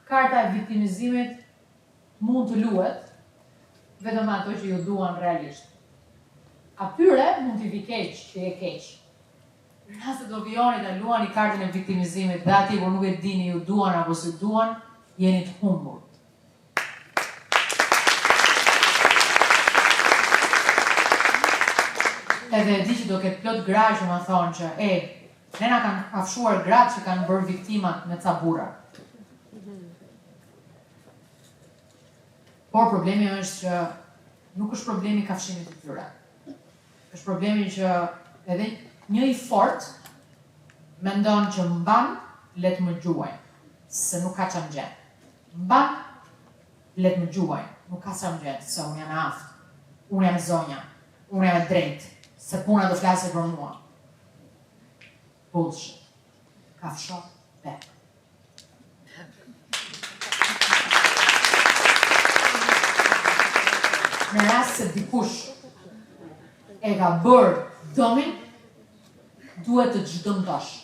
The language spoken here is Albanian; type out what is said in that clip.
karta e viktimizimit mund të luhet, vetëm ato që ju duan realisht. Atyre mund t'i vi keq, që je keq. Nëse do vjoni të luani kartën e viktimizimit dhe ati kur nuk e dini ju duan apo si duan, jeni të humbur. Edhe e di që do ketë plot gra që më thonë që ne na kanë kafshuar gratë që kanë bërë viktimat me ca burra. Por problemi është që nuk është problemi kafshimit të tyre. Është problemi që edhe një i fort mendon që mban le të më gjuajnë, se nuk ka që më gjenë. Mban le të më gjuajnë, nuk ka që më gjenë, se unë jam aftë, unë jam zonja, unë jam e drejtë, se puna do flasë për mua. Bullshit. Kafsho back. Në rast se dikush e ka bërë domin, duhet të çdëmtosh.